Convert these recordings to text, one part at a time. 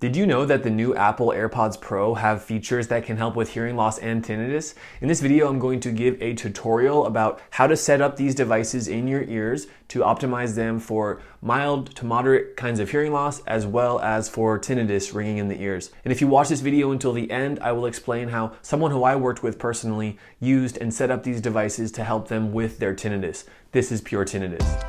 Did you know that the new Apple Airpods Pro have features that can help with hearing loss and tinnitus? In this video, I'm going to give a tutorial about how to set up these devices in your ears to optimize them for mild to moderate kinds of hearing loss, as well as for tinnitus ringing in the ears. And if you watch this video until the end, I will explain how someone who I worked with personally used and set up these devices to help them with their tinnitus. This is Pure Tinnitus.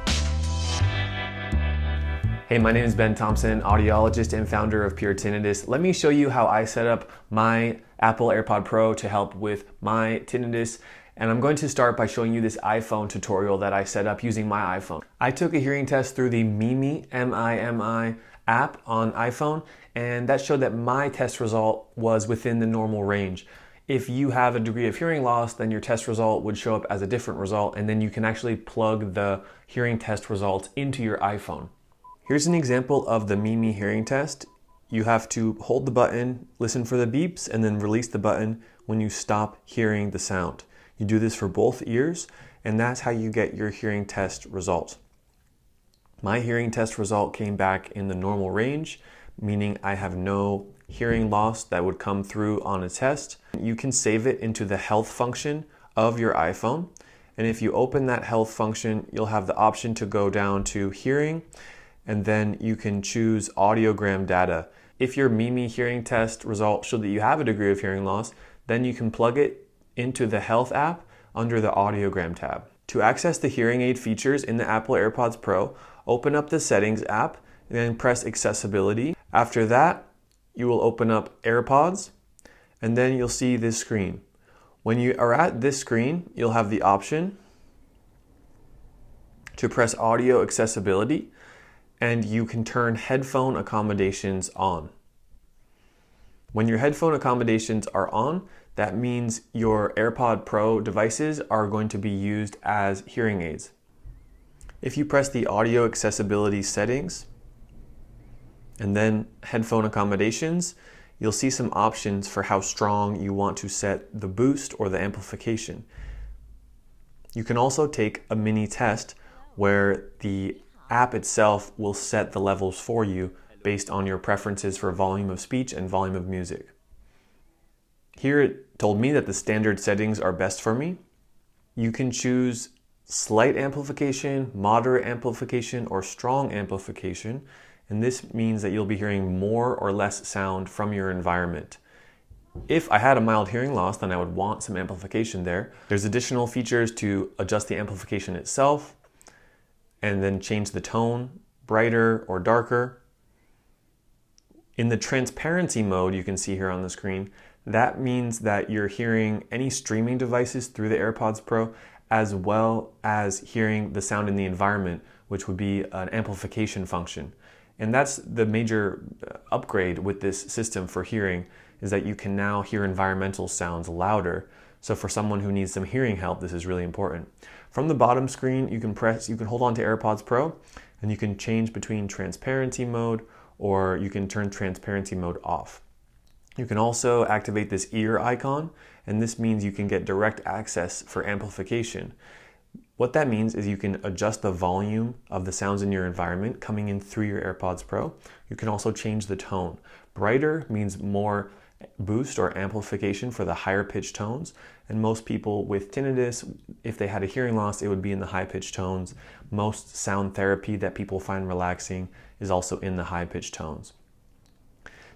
Hey, my name is Ben Thompson, audiologist and founder of Pure Tinnitus. Let me show you how I set up my Apple AirPod Pro to help with my tinnitus. And I'm going to start by showing you this iPhone tutorial that I set up using my iPhone. I took a hearing test through the Mimi, M-I-M-I app on iPhone, and that showed that my test result was within the normal range. If you have a degree of hearing loss, then your test result would show up as a different result, and then you can actually plug the hearing test results into your iPhone. Here's an example of the Mimi hearing test. You have to hold the button, listen for the beeps, and then release the button when you stop hearing the sound. You do this for both ears, and that's how you get your hearing test result. My hearing test result came back in the normal range, meaning I have no hearing loss that would come through on a test. You can save it into the health function of your iPhone, and if you open that health function, you'll have the option to go down to hearing, and then you can choose audiogram data. If your Mimi hearing test results show that you have a degree of hearing loss, then you can plug it into the Health app under the Audiogram tab. To access the hearing aid features in the Apple AirPods Pro, open up the Settings app and then press Accessibility. After that, you will open up AirPods, and then you'll see this screen. When you are at this screen, you'll have the option to press Audio Accessibility, and you can turn headphone accommodations on. When your headphone accommodations are on, that means your AirPod Pro devices are going to be used as hearing aids. If you press the audio accessibility settings and then headphone accommodations, you'll see some options for how strong you want to set the boost or the amplification. You can also take a mini test where the app itself will set the levels for you based on your preferences for volume of speech and volume of music. Here it told me that the standard settings are best for me. You can choose slight amplification, moderate amplification, or strong amplification, and this means that you'll be hearing more or less sound from your environment. If I had a mild hearing loss, then I would want some amplification there. There's additional features to adjust the amplification itself, and then change the tone, brighter or darker. In the transparency mode, you can see here on the screen, that means that you're hearing any streaming devices through the AirPods Pro, as well as hearing the sound in the environment, which would be an amplification function. And that's the major upgrade with this system for hearing, is that you can now hear environmental sounds louder. So for someone who needs some hearing help, this is really important. From the bottom screen, you can hold on to AirPods Pro, and you can change between transparency mode, or you can turn transparency mode off. You can also activate this ear icon, and this means you can get direct access for amplification. What that means is you can adjust the volume of the sounds in your environment coming in through your AirPods Pro. You can also change the tone. Brighter means more boost or amplification for the higher pitched tones, and most people with tinnitus, if they had a hearing loss, it would be in the high pitched tones. Most sound therapy that people find relaxing is also in the high pitched tones.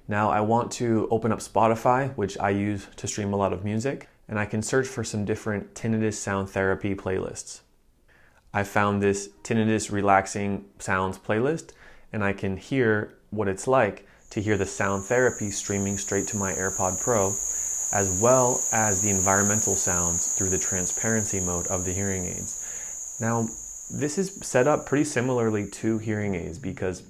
Now I want to open up Spotify, which I use to stream a lot of music, and I can search for some different tinnitus sound therapy playlists. I found this tinnitus relaxing sounds playlist, and I can hear what it's like to hear the sound therapy streaming straight to my AirPod Pro, as well as the environmental sounds through the transparency mode of the hearing aids. Now, this is set up pretty similarly to hearing aids, because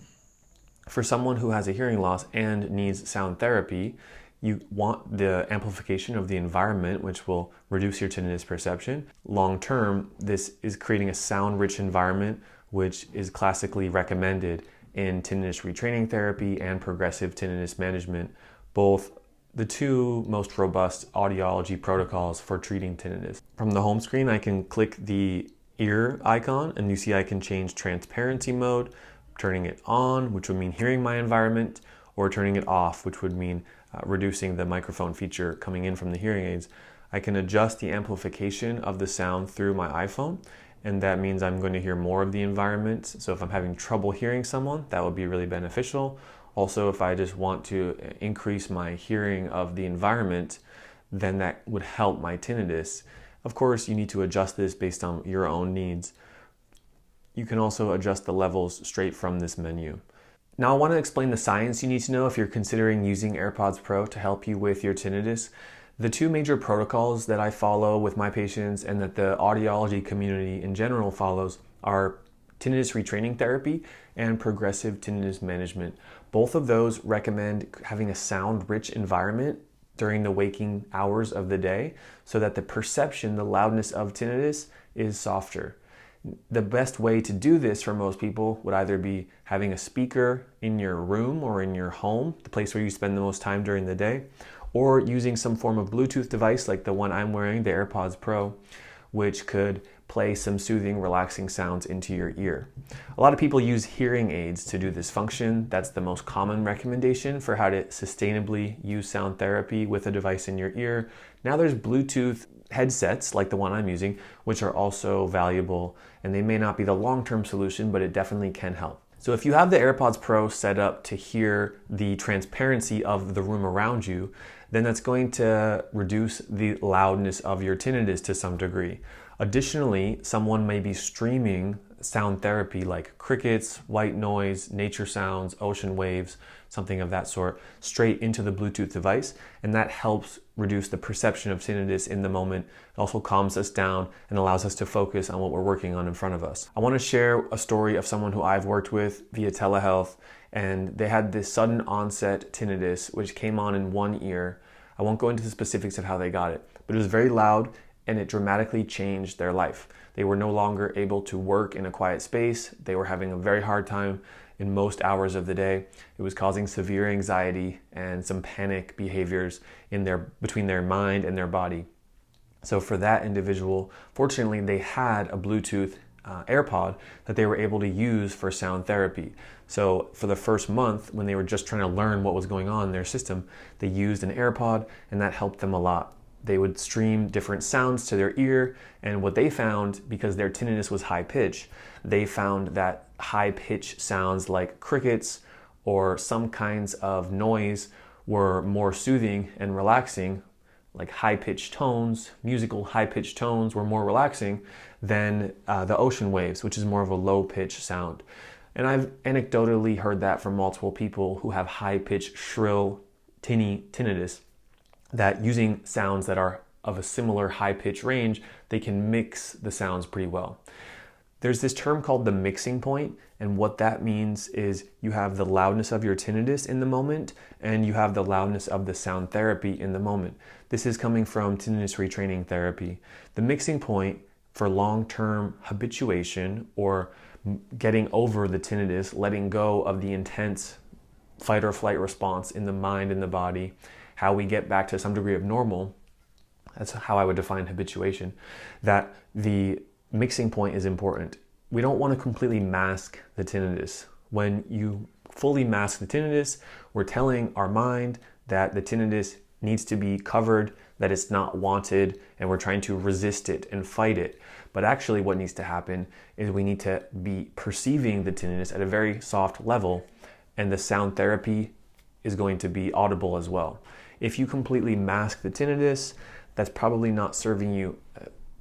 for someone who has a hearing loss and needs sound therapy, you want the amplification of the environment, which will reduce your tinnitus perception. Long term, this is creating a sound-rich environment, which is classically recommended in tinnitus retraining therapy and progressive tinnitus management, both the two most robust audiology protocols for treating tinnitus. From the home screen, I can click the ear icon, and you see I can change transparency mode, turning it on, which would mean hearing my environment, or turning it off, which would mean reducing the microphone feature coming in from the hearing aids. I can adjust the amplification of the sound through my iPhone, and that means I'm going to hear more of the environment. So if I'm having trouble hearing someone, that would be really beneficial. Also, if I just want to increase my hearing of the environment, then that would help my tinnitus. Of course, you need to adjust this based on your own needs. You can also adjust the levels straight from this menu. Now I want to explain the science you need to know if you're considering using AirPods Pro to help you with your tinnitus. The two major protocols that I follow with my patients and that the audiology community in general follows are tinnitus retraining therapy and progressive tinnitus management. Both of those recommend having a sound-rich environment during the waking hours of the day so that the perception, the loudness of tinnitus is softer. The best way to do this for most people would either be having a speaker in your room or in your home, the place where you spend the most time during the day, or using some form of Bluetooth device like the one I'm wearing, the AirPods Pro, which could play some soothing, relaxing sounds into your ear. A lot of people use hearing aids to do this function. That's the most common recommendation for how to sustainably use sound therapy with a device in your ear. Now there's Bluetooth headsets like the one I'm using, which are also valuable, and they may not be the long-term solution, but it definitely can help. So if you have the AirPods Pro set up to hear the transparency of the room around you, then that's going to reduce the loudness of your tinnitus to some degree. Additionally, someone may be streaming sound therapy like crickets, white noise, nature sounds, ocean waves, something of that sort, straight into the Bluetooth device, and that helps reduce the perception of tinnitus in the moment. It also calms us down and allows us to focus on what we're working on in front of us. I want to share a story of someone who I've worked with via telehealth, and they had this sudden onset tinnitus which came on in one ear. I won't go into the specifics of how they got it, but it was very loud and it dramatically changed their life. They were no longer able to work in a quiet space. They were having a very hard time in most hours of the day. It was causing severe anxiety and some panic behaviors between their mind and their body. So for that individual, fortunately, they had a Bluetooth AirPod that they were able to use for sound therapy. So for the first month, when they were just trying to learn what was going on in their system, they used an AirPod, and that helped them a lot. They would stream different sounds to their ear, and what they found, because their tinnitus was high pitch, they found that high pitch sounds like crickets or some kinds of noise were more soothing and relaxing, like high pitched tones, musical high pitched tones were more relaxing than the ocean waves, which is more of a low pitch sound. And I've anecdotally heard that from multiple people who have high pitched, shrill, tinnitus, that using sounds that are of a similar high pitch range, they can mix the sounds pretty well. There's this term called the mixing point, and what that means is you have the loudness of your tinnitus in the moment and you have the loudness of the sound therapy in the moment. This is coming from tinnitus retraining therapy. The mixing point for long-term habituation or getting over the tinnitus, letting go of the intense fight or flight response in the mind and the body, how we get back to some degree of normal, that's how I would define habituation, that the mixing point is important. We don't want to completely mask the tinnitus. When you fully mask the tinnitus, we're telling our mind that the tinnitus needs to be covered, that it's not wanted, and we're trying to resist it and fight it. But actually what needs to happen is we need to be perceiving the tinnitus at a very soft level, and the sound therapy is going to be audible as well. If you completely mask the tinnitus, that's probably not serving you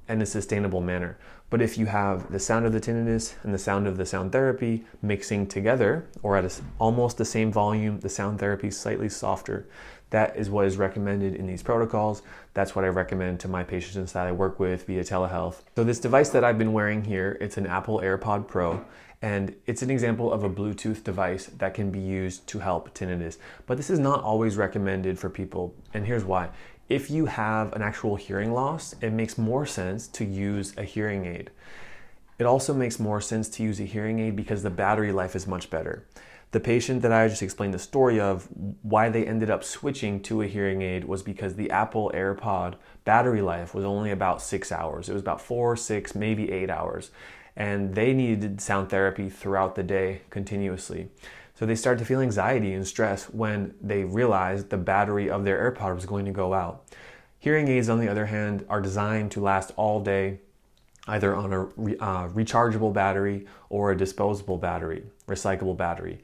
in a sustainable manner. But if you have the sound of the tinnitus and the sound of the sound therapy mixing together, or at almost the same volume, the sound therapy slightly softer, that is what is recommended in these protocols. That's what I recommend to my patients that I work with via telehealth. So this device that I've been wearing here, it's an Apple Airpods Pro, and it's an example of a Bluetooth device that can be used to help tinnitus. But this is not always recommended for people, and here's why. If you have an actual hearing loss, it makes more sense to use a hearing aid. It also makes more sense to use a hearing aid because the battery life is much better. The patient that I just explained the story of, why they ended up switching to a hearing aid was because the Apple Airpods battery life was only about 6 hours. It was about 4, 6, maybe 8 hours. And they needed sound therapy throughout the day continuously. So they start to feel anxiety and stress when they realize the battery of their AirPod was going to go out. Hearing aids, on the other hand, are designed to last all day, either on a rechargeable battery or a disposable battery, recyclable battery.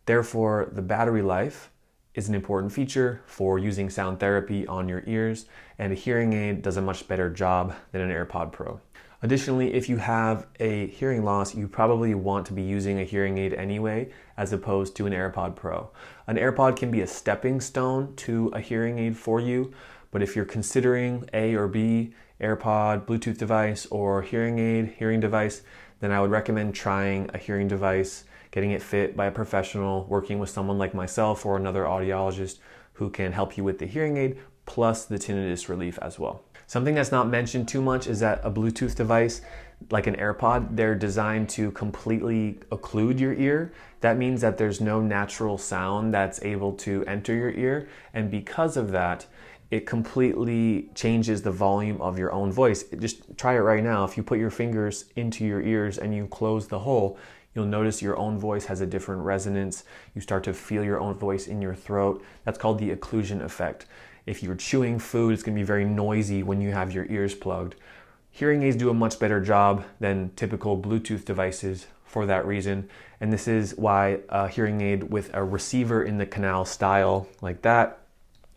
Therefore, the battery life is an important feature for using sound therapy on your ears, and a hearing aid does a much better job than an AirPod Pro. Additionally, if you have a hearing loss, you probably want to be using a hearing aid anyway, as opposed to an AirPod Pro. An AirPod can be a stepping stone to a hearing aid for you, but if you're considering A or B, AirPod, Bluetooth device, or hearing aid, hearing device, then I would recommend trying a hearing device, getting it fit by a professional, working with someone like myself or another audiologist who can help you with the hearing aid, plus the tinnitus relief as well. Something that's not mentioned too much is that a Bluetooth device, like an AirPod, they're designed to completely occlude your ear. That means that there's no natural sound that's able to enter your ear, and because of that, it completely changes the volume of your own voice. Just try it right now. If you put your fingers into your ears and you close the hole, you'll notice your own voice has a different resonance. You start to feel your own voice in your throat. That's called the occlusion effect. If you're chewing food, it's going to be very noisy when you have your ears plugged. Hearing aids do a much better job than typical Bluetooth devices for that reason. And this is why a hearing aid with a receiver in the canal style like that,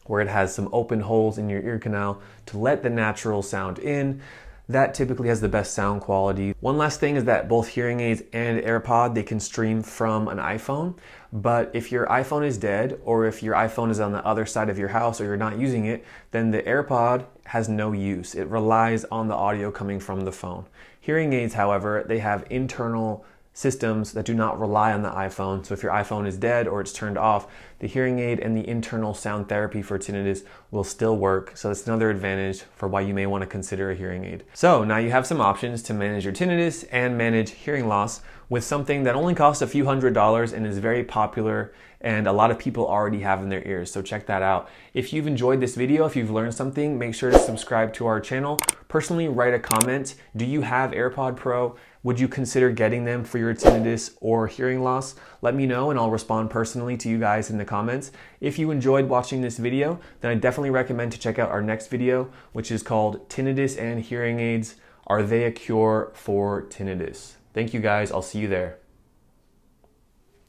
where it has some open holes in your ear canal to let the natural sound in, that typically has the best sound quality. One last thing is that both hearing aids and AirPod, they can stream from an iPhone, but if your iPhone is dead, or if your iPhone is on the other side of your house or you're not using it, then the AirPod has no use. It relies on the audio coming from the phone. Hearing aids, however, they have internal systems that do not rely on the iPhone. So if your iPhone is dead or it's turned off, the hearing aid and the internal sound therapy for tinnitus will still work. So that's another advantage for why you may want to consider a hearing aid. So now you have some options to manage your tinnitus and manage hearing loss with something that only costs a few $100s and is very popular and a lot of people already have in their ears. So check that out. If you've enjoyed this video, if you've learned something, make sure to subscribe to our channel. Personally, write a comment. Do you have AirPod Pro? Would you consider getting them for your tinnitus or hearing loss? Let me know and I'll respond personally to you guys in the comments. If you enjoyed watching this video, then I definitely recommend to check out our next video, which is called Tinnitus and Hearing Aids. Are they a cure for tinnitus? Thank you guys. I'll see you there.